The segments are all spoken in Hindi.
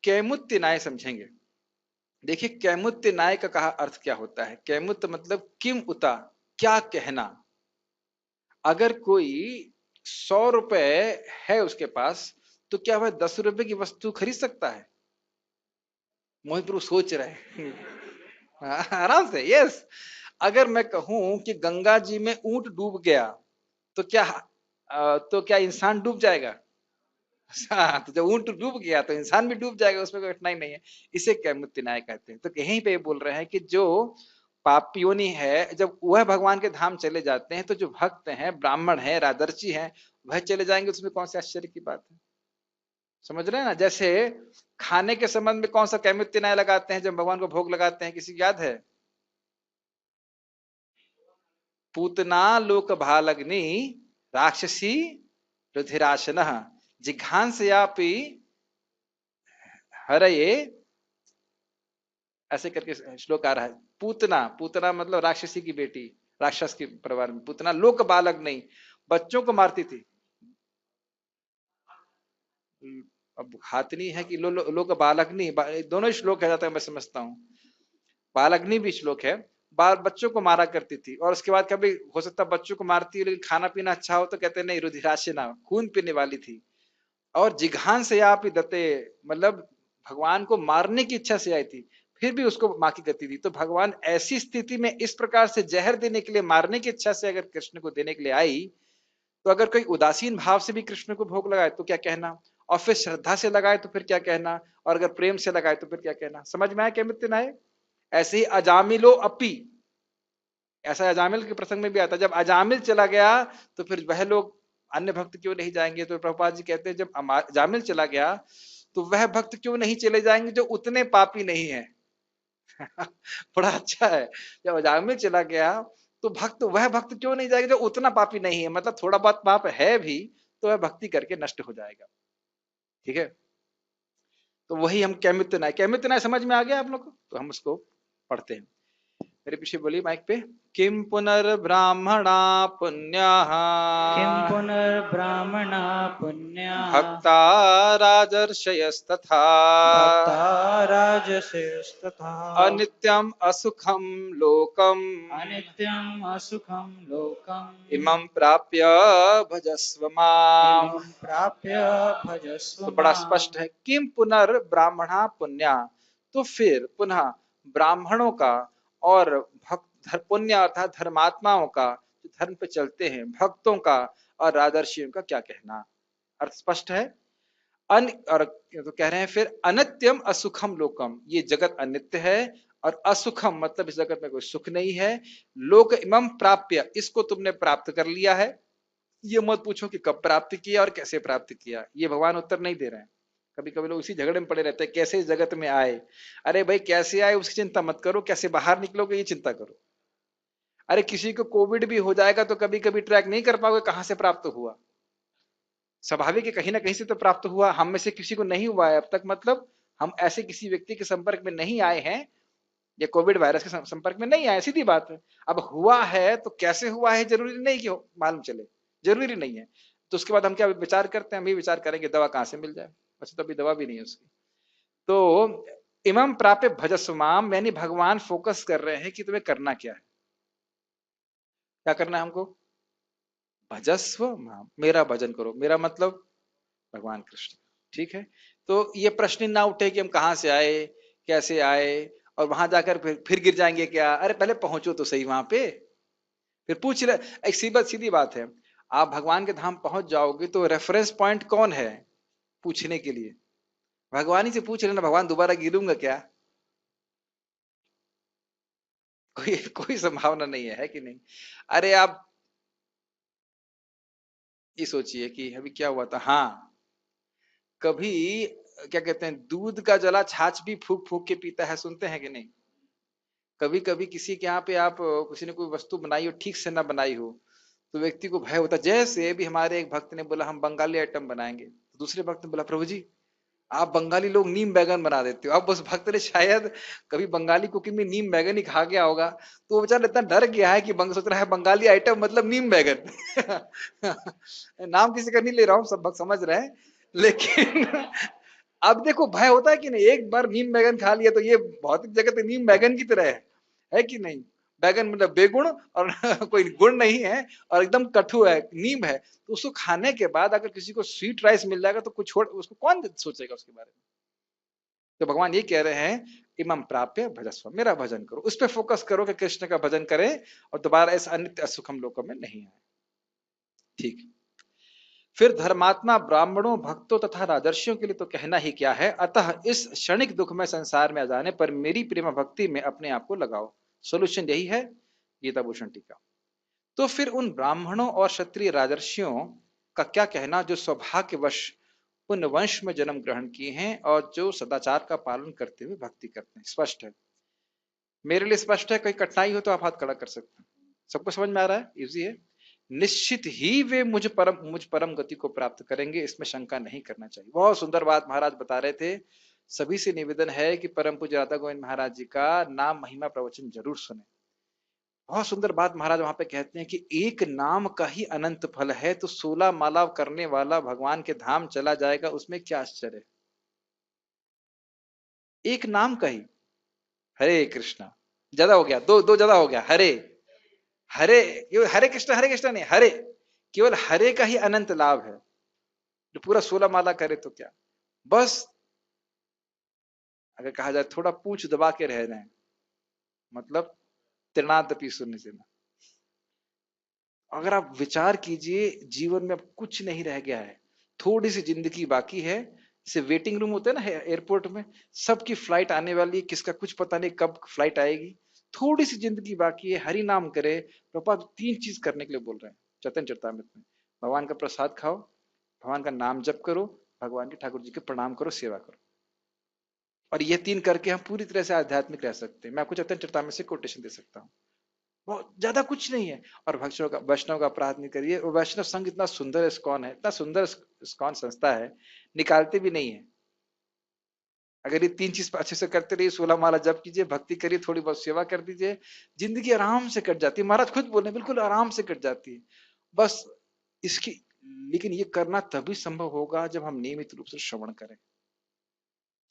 कैमुत्य न्याय समझेंगे। देखिए कैमुत्य न्याय का कहा अर्थ क्या होता है। कैमुत्य मतलब किम उता, क्या कहना। अगर कोई 100 रुपए है उसके पास, तो क्या वह 10 रुपए की वस्तु खरीद सकता है? मोहित प्रभु सोच रहे हैं। आराम से, यस। अगर मैं कहूं कि गंगा जी में ऊंट डूब गया, तो क्या इंसान डूब जाएगा? हाँ, तो जब ऊंट डूब गया तो इंसान भी डूब जाएगा, उसमें कोई कठिनाई नहीं है। इसे कैमुत्य न्याय कहते हैं। तो यहीं पे बोल रहे हैं कि जो पापियोनी है, जब वह भगवान के धाम चले जाते हैं, तो जो भक्त हैं, ब्राह्मण हैं, राजर्षि हैं, वह चले जाएंगे, उसमें कौन सी आश्चर्य की बात है। समझ रहे हैं ना। जैसे खाने के संबंध में कौन सा कैमुत्य न्याय लगाते हैं जब भगवान को भोग लगाते हैं, किसी को याद है? पूतना लोक भालग्नि राक्षसी रुधिराशन जिघांसयापि हरये, ऐसे करके श्लोक आ रहा है। पूतना, पूतना मतलब राक्षसी की बेटी, राक्षस के परिवार में। पूतना लोक बालक नहीं, बच्चों को मारती थी। अब हाथनी है कि लोक बालक नहीं, दोनों श्लोक है जाता है, मैं समझता हूँ। बालग्नि भी श्लोक है। बाल बच्चों को मारा करती थी, और उसके बाद कभी हो सकता बच्चों को मारती है, लेकिन खाना पीना अच्छा हो तो कहते नहीं, रुधिराशिना, खून पीने वाली थी। और जिघान से आप दत्ते, मतलब भगवान को मारने की इच्छा से आई थी, फिर भी उसको मां की गति दी। तो भगवान ऐसी स्थिति में इस प्रकार से जहर देने के लिए, मारने की इच्छा से अगर कृष्ण को देने के लिए आई, तो अगर कोई उदासीन भाव से भी कृष्ण को भोग लगाए तो क्या कहना, और फिर श्रद्धा से लगाए तो फिर क्या कहना, और अगर प्रेम से लगाए तो फिर क्या कहना। समझ में आया क्या मित्र नाय? ऐसे ही अजामिलो अपी, ऐसा अजामिल के प्रसंग में भी आता है। जब अजामिल चला गया तो फिर वह लोग, अन्य भक्त क्यों नहीं जाएंगे? तो प्रभुपाद जी कहते हैं जब अजामिल चला गया तो वह भक्त क्यों नहीं चले जाएंगे जो उतने पापी नहीं है। बड़ा अच्छा है। जब अजामिल चला गया तो वह भक्त क्यों नहीं जाएगा जो उतना पापी नहीं है, मतलब थोड़ा बहुत पाप है भी तो वह भक्ति करके नष्ट हो जाएगा। ठीक है। तो वही हम कैमित्य न्याय समझ में आ गया आप लोग को? तो हम उसको पढ़ते हैं। मेरे पीछे बोलिए माइक पे। किम पुनर्ब्राह्मणा पुण्याः किं पुनर्ब्राह्मणा पुण्याः भक्ता राजर्षयस्तथा भक्ता राजसेस्तथा अनित्यम असुखम लोकम अनित्यम् असुखं लोकम् इमं प्राप्य भजस्व माम। इमं प्राप्य भजस्व तो बड़ा माम्। स्पष्ट है। किम पुनर्ब्राह्मणा पुण्या, तो फिर पुनः ब्राह्मणों का और भक्त पुण्य अर्थात धर्मात्माओं का, जो धर्म पे चलते हैं, भक्तों का और राजर्षियों का क्या कहना। अर्थ स्पष्ट है। और तो कह रहे हैं फिर अनित्यम असुखम लोकम, ये जगत अनित्य है, और असुखम मतलब इस जगत में कोई सुख नहीं है। लोक इमम प्राप्य, इसको तुमने प्राप्त कर लिया है। ये मत पूछो कि कब प्राप्त किया और कैसे प्राप्त किया, ये भगवान उत्तर नहीं दे रहे हैं। कभी कभी लोग इसी झगड़े में पड़े रहते हैं, कैसे इस जगत में आए। अरे भाई कैसे आए उसकी चिंता मत करो, कैसे बाहर निकलोगे ये चिंता करो। अरे किसी को कोविड भी हो जाएगा तो कभी कभी ट्रैक नहीं कर पाओगे कहां से प्राप्त हुआ। स्वाभाविक है कहीं ना कहीं से तो प्राप्त हुआ। हम में से किसी को नहीं हुआ है अब तक, मतलब हम ऐसे किसी व्यक्ति के संपर्क में नहीं आए हैं, या कोविड वायरस के संपर्क में नहीं आए, सीधी बात है। अब हुआ है तो कैसे हुआ है जरूरी नहीं कि मालूम चले, जरूरी नहीं है। तो उसके बाद हम क्या विचार करते हैं, हम ये विचार करेंगे दवा कहां से मिल जाए। अच्छा तो अभी दवा भी नहीं है उसकी। तो इमम प्राप्य भजस्वमाम, यानी भगवान फोकस कर रहे हैं कि तुम्हें करना क्या है। क्या करना है हमको? भजस्व माम, मेरा भजन करो। मेरा मतलब भगवान कृष्ण। ठीक है। तो ये प्रश्न ना उठे कि हम कहां से आए, कैसे आए, और वहां जाकर फिर गिर जाएंगे क्या। अरे पहले पहुंचो तो सही वहां पे, फिर पूछ ले। एक सीधी बात है। आप भगवान के धाम पहुंच जाओगे तो रेफरेंस पॉइंट कौन है पूछने के लिए? भगवान ही से पूछ लेना, भगवान दोबारा गिरूंगा क्या? कोई कोई संभावना नहीं है कि नहीं? अरे आप ये सोचिए कि अभी क्या हुआ था। हाँ, कभी क्या कहते हैं, दूध का जला छाछ भी फूक फूक के पीता है, सुनते हैं कि नहीं? कभी कभी किसी के यहाँ पे आप किसी ने कोई वस्तु बनाई हो, ठीक से ना बनाई हो, तो व्यक्ति को भय होता है। जैसे भी हमारे एक भक्त ने बोला हम बंगाली आइटम बनाएंगे, तो दूसरे भक्त ने बोला प्रभु जी आप बंगाली लोग नीम बैगन बना देते हो। अब उस भक्त ने शायद कभी बंगाली कुकिंग में नीम बैगन ही खा गया होगा, तो वो बेचारा इतना डर गया है कि सोच रहा है बंगाली आइटम मतलब नीम बैगन। नाम किसी का नहीं ले रहा हूँ, सब भक्त समझ रहे हैं। लेकिन अब देखो भय होता है कि नहीं, एक बार नीम बैगन खा लिया तो ये भौतिक जगत नीम बैगन की तरह है कि नहीं? बैगन मतलब बेगुण और कोई गुण नहीं है और एकदम कटु है, नीम है, तो उसको खाने के बाद अगर किसी को स्वीट राइस मिल जाएगा तो कुछ छोड़ उसको कौन सोचेगा उसके बारे में? तो भगवान ये कह रहे हैं, इमं प्राप्य भजस्व, मेरा भजन करो, उस पर फोकस करो कि कृष्ण का भजन करें और दोबारा इस अनित्य असुखम लोकों में नहीं आए। ठीक। फिर धर्मात्मा ब्राह्मणों, भक्तों तथा राजर्षियों के लिए तो कहना ही क्या है, अतः इस क्षणिक दुख में संसार में आ जाने पर मेरी प्रेम भक्ति में अपने आप को लगाओ। सोल्यूशन यही है, गीता भूषण टीका। तो फिर उन ब्राह्मणों और क्षत्रिय राजर्षियों का क्या कहना जो सौभाग्यवश उन वंश में जन्म ग्रहण किए हैं और जो सदाचार का पालन करते हुए भक्ति करते हैं? स्पष्ट है, मेरे लिए स्पष्ट है, कोई कठिनाई हो तो आप हाथ खड़ा कर सकते हैं। सबको समझ में आ रहा है, इजी है। निश्चित ही वे मुझ परम गति को प्राप्त करेंगे, इसमें शंका नहीं करना चाहिए। बहुत सुंदर बात महाराज बता रहे थे। सभी से निवेदन है कि परम पूज्य राधा गोविंद महाराज जी का नाम महिमा प्रवचन जरूर सुने। बहुत सुंदर बात महाराज वहां पे कहते हैं कि एक नाम का ही अनंत फल है, तो 16 माला करने वाला भगवान के धाम चला जाएगा, उसमें क्या आश्चर्य है? एक नाम का ही, हरे कृष्णा, ज्यादा हो गया, दो दो ज्यादा हो गया, हरे हरे, ये हरे कृष्णा नहीं, हरे, केवल हरे का ही अनंत लाभ है। जो पूरा 16 माला करे तो क्या, बस अगर कहा जाए थोड़ा पूछ दबा के रह जाए, मतलब तृणादपि शून्य से ना। अगर आप विचार कीजिए, जीवन में अब कुछ नहीं रह गया है, थोड़ी सी जिंदगी बाकी है। जैसे वेटिंग रूम होते हैं ना एयरपोर्ट में, सबकी फ्लाइट आने वाली है, किसका कुछ पता नहीं कब फ्लाइट आएगी। थोड़ी सी जिंदगी बाकी है, हरि नाम करे। प्रभुपाद 3 चीज करने के लिए बोल रहे हैं चैतन्य चरितामृत में। भगवान का प्रसाद खाओ, भगवान का नाम जप करो, भगवान के ठाकुर जी के प्रणाम करो, सेवा करो। और ये 3 करके हम पूरी तरह से आध्यात्मिक रह सकते हैं। मैं आपको चैतन्य चरितामृत से कोटेशन दे सकता हूँ, बहुत ज्यादा कुछ नहीं है। और वैष्णव का अपराध नहीं करिए। और वैष्णव संघ इतना सुंदर इस्कॉन है, इतना सुंदर इस्कॉन संस्था है, निकालते भी नहीं है। अगर ये 3 चीज अच्छे से करते रहिए, 16 माला जप कीजिए, भक्ति करिए, थोड़ी बहुत सेवा कर दीजिए, जिंदगी आराम से कट जाती है। महाराज खुद बोले बिल्कुल आराम से कट जाती है। बस इसकी, लेकिन ये करना तभी संभव होगा जब हम नियमित रूप से श्रवण करें।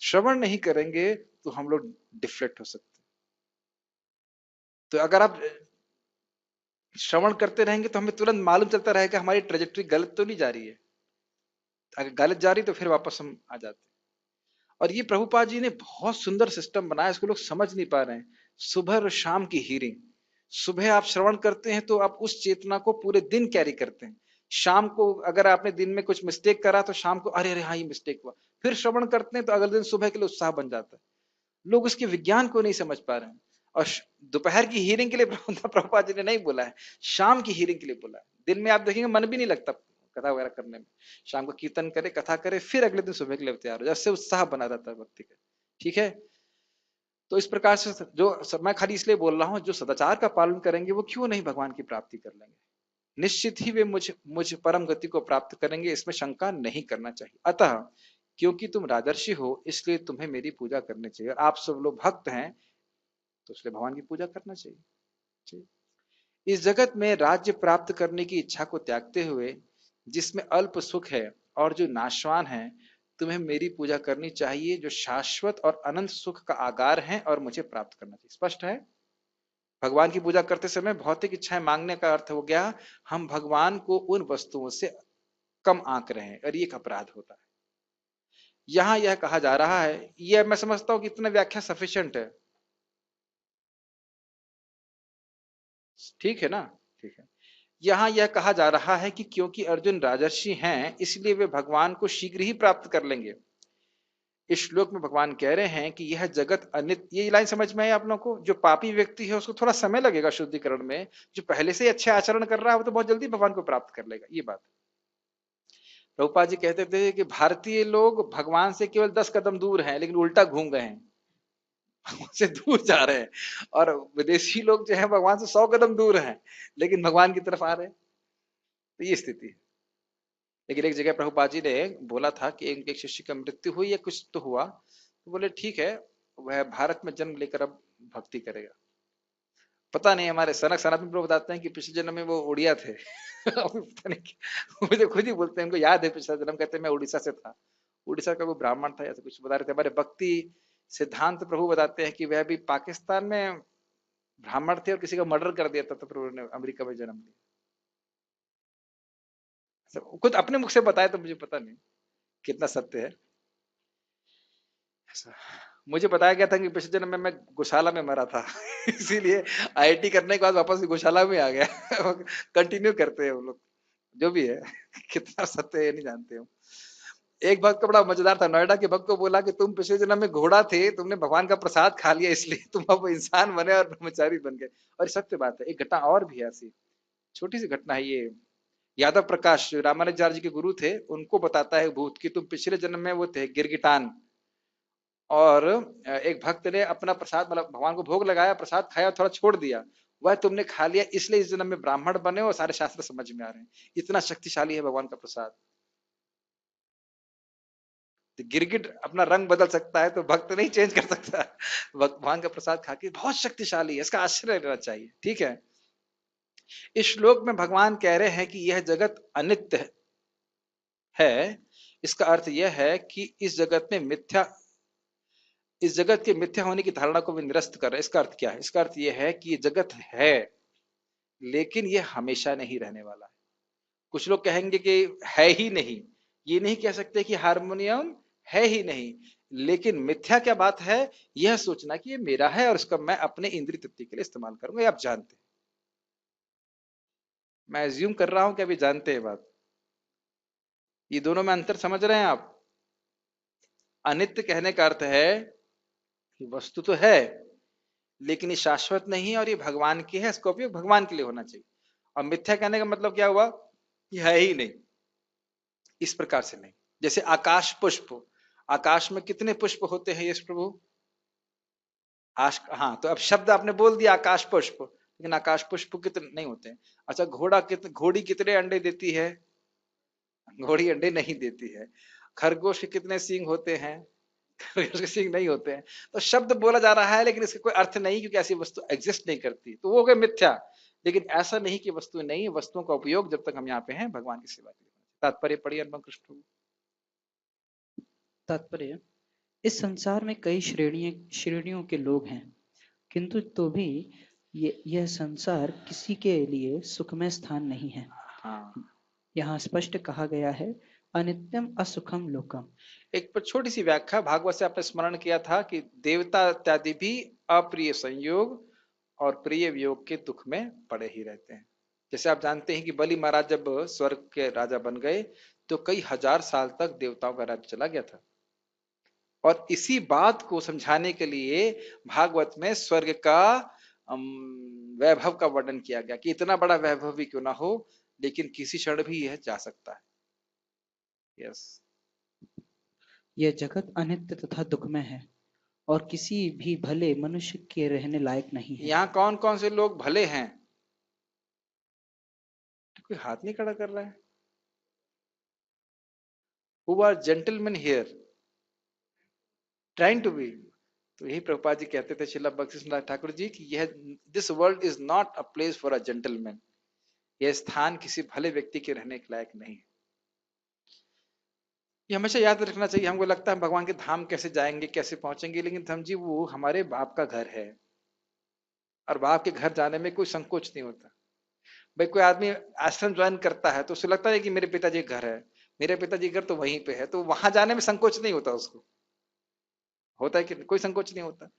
श्रवण नहीं करेंगे तो हम लोग डिफ्लेक्ट हो सकते हैं। तो अगर आप श्रवण करते रहेंगे तो हमें तुरंत मालूम चलता रहेगा हमारी ट्रेजेक्टरी गलत तो नहीं जा रही है। अगर गलत जा रही तो फिर वापस हम आ जाते हैं। और ये प्रभुपाद जी ने बहुत सुंदर सिस्टम बनाया, इसको लोग समझ नहीं पा रहे हैं। सुबह और शाम की हीरिंग, सुबह आप श्रवण करते हैं तो आप उस चेतना को पूरे दिन कैरी करते हैं। शाम को अगर आपने दिन में कुछ मिस्टेक करा तो शाम को अरे अरे हाँ ये मिस्टेक हुआ, फिर श्रवण करते हैं तो अगले दिन सुबह के लिए उत्साह बन जाता है। लोग उसके विज्ञान को नहीं समझ पा रहे हैं। और दोपहर की हीरिंग के लिए प्रभुपाद जी ने नहीं बोला है, शाम की हीरिंग के लिए बोला है। दिन में आप देखेंगे मन भी नहीं लगता कथा वगैरह करने में। शाम को कीर्तन करे, कथा करे, फिर अगले दिन सुबह के लिए तैयार हो जाए, उससे उत्साह बना रहता है भक्ति का। ठीक है, तो इस प्रकार से जो मैं खाली इसलिए बोल रहा हूँ, जो सदाचार का पालन करेंगे वो क्यों नहीं भगवान की प्राप्ति कर लेंगे। निश्चित ही वे मुझ परम गति को प्राप्त करेंगे, इसमें शंका नहीं करना चाहिए। अतः क्योंकि तुम राजर्षि हो इसलिए तुम्हें मेरी पूजा करनी चाहिए, और आप सब लोग भक्त हैं तो इसलिए भगवान की पूजा करना चाहिए। इस जगत में राज्य प्राप्त करने की इच्छा को त्यागते हुए, जिसमें अल्प सुख है और जो नाशवान है, तुम्हें मेरी पूजा करनी चाहिए जो शाश्वत और अनंत सुख का आगार है, और मुझे प्राप्त करना चाहिए। स्पष्ट है। भगवान की पूजा करते समय भौतिक इच्छाएं मांगने का अर्थ हो गया हम भगवान को उन वस्तुओं से कम आंक रहे हैं, और ये एक अपराध होता है। यहां यह कहा जा रहा है, यह मैं समझता हूं कि इतना व्याख्या सफिशिएंट है। ठीक है ना, ठीक है। यहां यह कहा जा रहा है कि क्योंकि अर्जुन राजर्षि हैं इसलिए वे भगवान को शीघ्र ही प्राप्त कर लेंगे। इस श्लोक में भगवान कह रहे हैं कि यह जगत अनित्य। ये लाइन समझ में आई आप लोगों को? जो पापी व्यक्ति है उसको थोड़ा समय लगेगा शुद्धिकरण में, जो पहले से ही अच्छे आचरण कर रहा है वो तो बहुत जल्दी भगवान को प्राप्त कर लेगा। ये बात प्रभुपाद जी कहते थे कि भारतीय लोग भगवान से केवल 10 कदम दूर हैं, लेकिन उल्टा घूम गए हैं, भगवान से दूर जा रहे हैं। और विदेशी लोग जो है भगवान से 100 कदम दूर हैं, लेकिन भगवान की तरफ आ रहे हैं। तो ये स्थिति है। लेकिन एक जगह प्रभुपाद जी ने बोला था कि एक शिष्य की मृत्यु हुई या कुछ तो हुआ, तो बोले ठीक है वह भारत में जन्म लेकर अब भक्ति करेगा। पता नहीं, हमारे सनातन प्रभु बताते हैं कि पिछले जन्म में वो उड़िया थे। पता नहीं, मुझे खुद ही बोलते हैं, उनको याद है पिछला जन्म, कहते हैं मैं उड़ीसा से था। उड़ीसा का कोई ब्राह्मण था, ऐसा कुछ बता रहे थे। हमारे भक्ति सिद्धांत प्रभु बताते हैं कि वह भी पाकिस्तान में ब्राह्मण थे और किसी का मर्डर कर दिया था, तो प्रभु ने अमेरिका में जन्म लिया। खुद अपने मुख से बताया तो मुझे पता नहीं कितना सत्य है ऐसा। मुझे बताया गया था कि पिछले जन्म में मैं गौशाला में मरा था इसीलिए आईआईटी करने के बाद वापस गौशाला में आ गया कंटिन्यू करते हैं वो लोग, जो भी है कितना सत्य है ये नहीं जानते हम। एक भक्त का बड़ा मजेदार था, नोएडा के भक्त को बोला कि तुम पिछले जन्म में घोड़ा थे, तुमने भगवान का प्रसाद खा लिया इसलिए तुम अब इंसान बने और ब्रह्मचारी बन गए। और ये सत्य बात है। एक घटना और भी है ऐसी, छोटी सी घटना है ये। यादव प्रकाश रामानुजाचार्य जी के गुरु थे, उनको बताता है भूत कि तुम पिछले जन्म में वो थे गिरगिटान, और एक भक्त ने अपना प्रसाद मतलब भगवान को भोग लगाया, प्रसाद खाया, थोड़ा छोड़ दिया, वह तुमने खा लिया इसलिए इस जन्म में ब्राह्मण बने और सारे शास्त्र समझ में आ रहे हैं। इतना शक्तिशाली है भगवान का प्रसाद। तो गिरगिट अपना रंग बदल सकता है तो भक्त नहीं चेंज कर सकता। भगवान का प्रसाद खा के बहुत शक्तिशाली है, इसका आश्रय लेना चाहिए। ठीक है, इस श्लोक में भगवान कह रहे हैं कि यह जगत अनित्य है। इसका अर्थ यह है कि इस जगत में मिथ्या, इस जगत के मिथ्या होने की धारणा को भी निरस्त कर रहे हैं। इसका अर्थ क्या है? इसका अर्थ यह है कि ये जगत है लेकिन ये हमेशा नहीं रहने वाला है। कुछ लोग कहेंगे कि है ही नहीं, ये नहीं कह सकते कि हारमोनियम है ही नहीं, लेकिन मिथ्या क्या बात है? यह सोचना कि ये मेरा है और इसका मैं अपने इंद्रिय तृप्ति के लिए इस्तेमाल करूंगा। ये आप जानते हैं, मैं एज्यूम कर रहा हूं कि अभी जानते हैं बात। ये दोनों में अंतर समझ रहे हैं आप? अनित्य कहने का अर्थ है कि वस्तु तो है लेकिन ये शाश्वत नहीं है और ये भगवान की है, इसका उपयोग भगवान के लिए होना चाहिए। और मिथ्या कहने का मतलब क्या हुआ? ये है ही नहीं, इस प्रकार से नहीं। जैसे आकाश पुष्प, आकाश में कितने पुष्प होते हैं यश प्रभु? हाँ, तो अब शब्द आपने बोल दिया आकाश पुष्प, लेकिन आकाश पुष्प कितने नहीं होते हैं। अच्छा, घोड़ी कितने अंडे देती है? घोड़ी अंडे नहीं देती है। खरगोश के कितने सींग होते हैं? खरगोश के सींग नहीं होते हैं। तो शब्द बोला जा रहा है लेकिन इसका कोई अर्थ नहीं, क्योंकि ऐसी वस्तु एग्जिस्ट नहीं करती, तो वो हो गया मिथ्या। लेकिन ऐसा नहीं कि वस्तु नहीं, वस्तुओं का उपयोग जब तक हम यहाँ पे हैं भगवान की सेवा के लिए। तात्पर्य पढ़िए अनुपम कृष्ण। तात्पर्य, इस संसार में कई श्रेणियों के लोग हैं, किंतु तो भी यह संसार किसी के लिए सुखमय स्थान नहीं है। हाँ, यहाँ स्पष्ट कहा गया है, अनित्यम असुखम लोकम। एक पर छोटी सी व्याख्या, भागवत से आपने स्मरण किया था कि देवता इत्यादि भी अप्रिय संयोग और प्रिय वियोग के दुख में पड़े ही रहते हैं। जैसे आप जानते हैं कि बलि महाराज जब स्वर्ग के राजा बन गए तो कई हजार साल तक देवताओं का राज्य चला गया था। और इसी बात को समझाने के लिए भागवत में स्वर्ग का वैभव का वर्णन किया गया कि इतना बड़ा वैभव भी क्यों ना हो, लेकिन किसी क्षण भी यह जा सकता है। यस, यह जगत अनित्य तथा दुखमय है और किसी भी भले मनुष्य के रहने लायक नहीं है। यहाँ कौन कौन से लोग भले हैं? तो कोई हाथ नहीं खड़ा कर रहा है। Who are gentlemen here? Trying to be। तो यही प्रभुपाद जी कहते थे श्रील भक्तिसिद्धार्थ ठाकुर जी कि यह this world is not a place for a gentleman. यह स्थान किसी भले व्यक्ति के रहने के लायक नहीं। ये हमेशा याद रखना चाहिए। हमको लगता है भगवान के धाम कैसे जाएंगे, कैसे पहुंचेंगे, लेकिन धम जी वो हमारे बाप का घर है और बाप के घर जाने में कोई संकोच नहीं होता। भाई कोई आदमी आश्रम ज्वाइन करता है तो उसे लगता है कि मेरे पिताजी घर है, मेरे पिताजी घर तो वहीं पे है, तो वहां जाने में संकोच नहीं होता उसको। होता है कि कोई संकोच नहीं होता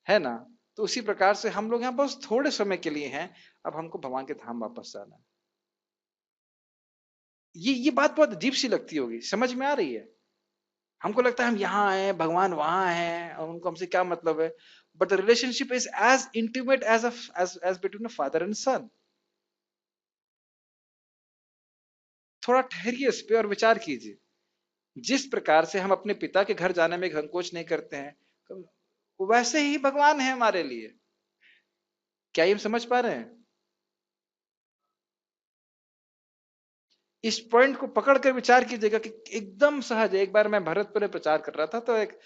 है ना? तो उसी प्रकार से हम लोग यहाँ बस थोड़े समय के लिए हैं, अब हमको भगवान के धाम वापस जाना है। ये बात बहुत अजीब सी लगती होगी, समझ में आ रही है? हमको लगता है हम यहाँ आए, भगवान वहां है और उनको हमसे क्या मतलब है। But the relationship is as intimate as between a father and son. थोड़ा ठहरिए इस पे और विचार कीजिए। जिस प्रकार से हम अपने पिता के घर जाने में संकोच नहीं करते हैं, वैसे ही भगवान है हमारे लिए। क्या ये हम समझ पा रहे हैं? इस पॉइंट को पकड़ कर विचार कीजिएगा कि एकदम सहज है। एक बार मैं भरतपुर में प्रचार कर रहा था तो एक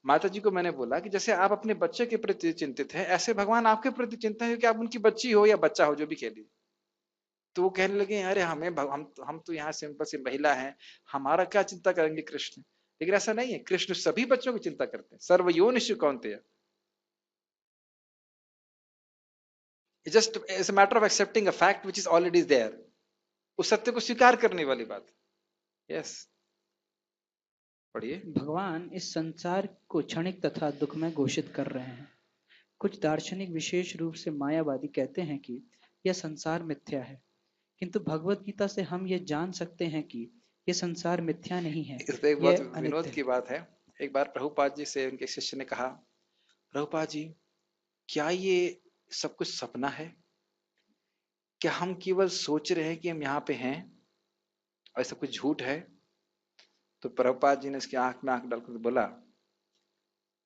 माता जी को मैंने बोला कि जैसे आप अपने बच्चे के प्रति चिंतित हैं, ऐसे भगवान आपके प्रति चिंतित है कि आप उनकी बच्ची हो या बच्चा हो, जो भी कह लीजिए। तो वो कहने लगे अरे हम तो यहाँ सिंपल सी महिला हैं, हमारा क्या चिंता करेंगे कृष्ण। लेकिन ऐसा नहीं है, कृष्ण सभी बच्चों की चिंता करते हैं। सर्वयोनिषु कौन्तेय, just it's a matter of accepting a fact which is already there, उस सत्य को स्वीकार करने वाली बात। यस, पढ़िए। भगवान इस संसार को क्षणिक तथा दुखमय घोषित कर रहे हैं। कुछ दार्शनिक, विशेष रूप से मायावादी, कहते हैं कि यह संसार मिथ्या है, किंतु भगवत गीता से हम ये जान सकते हैं कि यह संसार मिथ्या नहीं है, इस पे एक बहुत यह विनोद अनित्य की है। बात है। एक बार प्रभुपाद जी से उनके शिष्य ने कहा, प्रभुपाद जी, क्या ये सब कुछ सपना है? क्या हम केवल सोच रहे हैं कि हम यहाँ पे हैं और सब कुछ झूठ है? तो प्रभुपाद जी ने उसकी आंख में आंख डालकर बोला,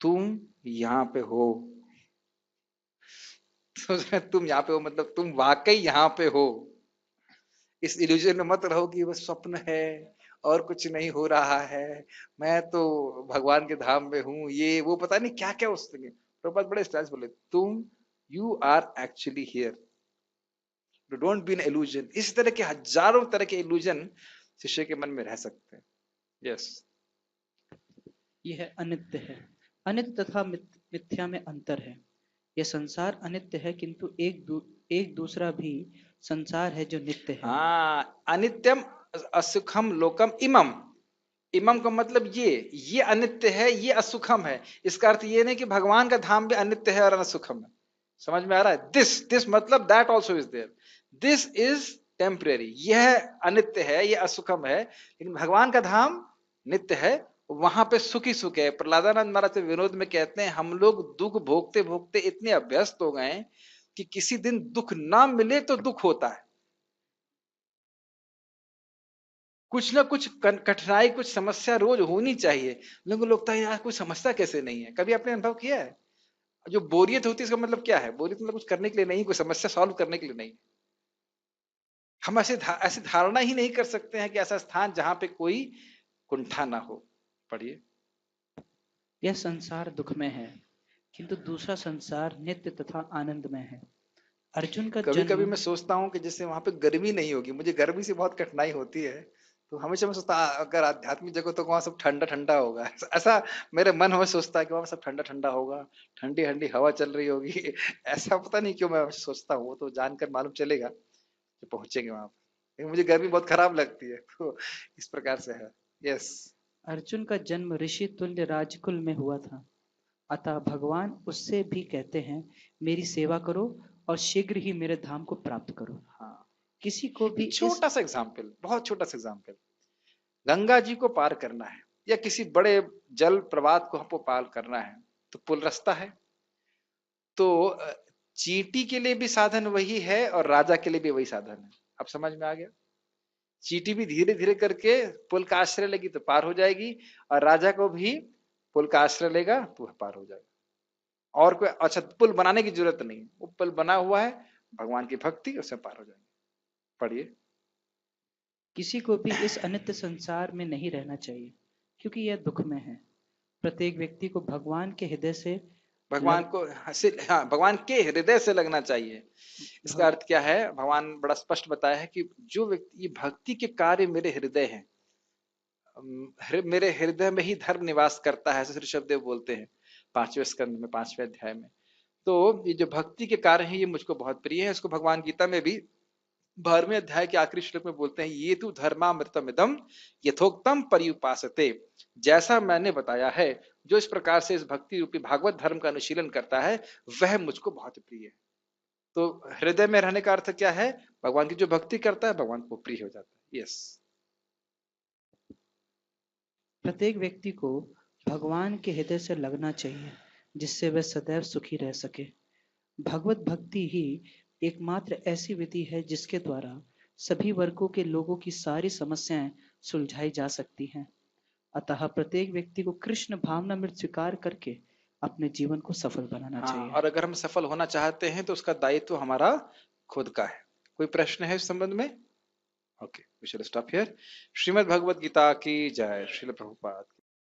तुम यहाँ पे हो। तो तुम यहाँ पे हो मतलब तुम वाकई यहाँ पे हो। इस इल्यूजन में मत रहो कि बस स्वप्न है और कुछ नहीं हो रहा है, मैं तो भगवान के धाम में हूँ, ये वो पता नहीं क्या क्या उसने। प्रभुपाद बड़े स्टाइल से बोले, तुम you are actually here, don't be an illusion. इस तरह के हजारों तरह के इल्यूजन शिष्य के मन में रह सकते हैं। यस, यह अनित्य है। अनित्य तथा मिथ्या में अंतर है। यह संसार अनित्य है, किंतु एक दूसरा भी संसार है जो नित्य है। हाँ, अनित्यम असुखम लोकम इमम। इमम का मतलब ये अनित्य है, ये असुखम है। इसका अर्थ ये नहीं कि भगवान का धाम भी अनित्य है और असुखम है। समझ में आ रहा है? दिस मतलब that also is there, this is temporary. यह अनित्य है, यह असुखम है, लेकिन भगवान का धाम नित्य है, वहां पे सुखी सुख है। प्रहलादानंद महाराज विनोद में कहते हैं, हम लोग दुख भोगते भोगते इतने अभ्यस्त हो गए कि किसी दिन दुख ना मिले तो दुख होता है। कुछ ना कुछ कठिनाई, कुछ समस्या रोज होनी चाहिए। लोगों को लगता है यार कोई समस्या कैसे नहीं है। कभी आपने अनुभव किया है? जो बोरियत होती है इसका मतलब क्या है? बोरियत मतलब कुछ करने के लिए नहीं, कोई समस्या सॉल्व करने के लिए नहीं। हम ऐसी धारणा ही नहीं कर सकते हैं कि ऐसा स्थान जहां पे कोई कुंठा ना हो। पढ़िए। यह संसार दुखमय है, किंतु दूसरा संसार नित्य तथा आनंदमय है। अर्जुन का कभी कभी जन्म मैं सोचता हूँ कि जैसे वहां पे गर्मी नहीं होगी, मुझे गर्मी से बहुत कठिनाई होती है, तो हमेशा मैं सोचता अगर आध्यात्मिक जगह तो वहां सब ठंडा ठंडा होगा। ऐसा मेरे मन में सोचता है कि वहां सब ठंडा ठंडा होगा, ठंडी ठंडी हवा चल रही होगी। ऐसा पता नहीं क्यों मैं सोचता हूँ, वो तो जानकर मालूम चलेगा जब पहुंचेंगे वहां पे। लेकिन मुझे गर्मी बहुत खराब लगती है, तो इस प्रकार से है। यस। अर्जुन का जन्म ऋषि तुल्य राजकुल में हुआ था, अतः भगवान उससे भी कहते हैं, मेरी सेवा करो और शीघ्र ही मेरे धाम को प्राप्त करो। हाँ, किसी को भी एक इस छोटा सा एग्जाम्पल, बहुत छोटा सा एग्जाम्पल। गंगा जी को पार करना है या किसी बड़े जल प्रवाह को हमको पार करना है, तो पुल रास्ता है। तो चींटी के लिए भी साधन वही है और राजा के लिए भी वही साधन है। अब समझ में आ गया? चींटी भी धीरे धीरे करके पुल का आश्रय लेगी तो पार हो जाएगी, और राजा को भी पुल का आश्रय लेगा तो वह पार हो जाएगा। और कोई अच्छा पुल बनाने की जरूरत नहीं, वो पुल बना हुआ है, भगवान की भक्ति, उससे पार हो जाएंगे। पढ़िए। किसी को भी इस अनित्य संसार में नहीं रहना चाहिए, क्योंकि यह दुखमय है। प्रत्येक व्यक्ति को भगवान के हृदय से भगवान लग को हाँ, भगवान के हृदय से लगना चाहिए। इसका भग, अर्थ क्या है? भगवान बड़ा स्पष्ट बताया है कि जो व्यक्ति, ये भक्ति के कार्य मेरे हृदय हैं, मेरे हृदय में ही धर्म निवास करता है, ऐसे ऋषभदेव बोलते हैं 5वें स्कंद में 5वें अध्याय में। तो ये जो भक्ति के कार्य हैं ये मुझको बहुत प्रिय है। इसको भगवान गीता में भी 12वें अध्याय के आखिरी श्लोक में बोलते हैं, ये तू धर्मामृतमिदम यथोक्तम पर्युपासते। जैसा मैंने बताया है, जो इस प्रकार से इस भक्ति रूपी भागवत धर्म का अनुशीलन करता है, वह मुझको बहुत प्रिय है। तो हृदय में रहने का अर्थ क्या है? भगवान की जो भक्ति करता है भगवान को प्रिय हो जाता है। यस। प्रत्येक व्यक्ति को भगवान के हृदय से लगना चाहिए, जिससे वह सदैव सुखी रह सके। भगवत भक्ति ही एकमात्र ऐसी विधि है जिसके द्वारा सभी वर्गों के लोगों की सारी समस्याएं सुलझाई जा सकती हैं। अतः प्रत्येक व्यक्ति को कृष्ण भावनामृत स्वीकार करके अपने जीवन को सफल बनाना हाँ, चाहिए। और अगर हम सफल होना चाहते हैं तो उसका दायित्व हमारा खुद का है। कोई प्रश्न है इस संबंध में? Okay, we shall stop here. Shrimad Bhagavad Gita की जय। श्रील प्रभुपाद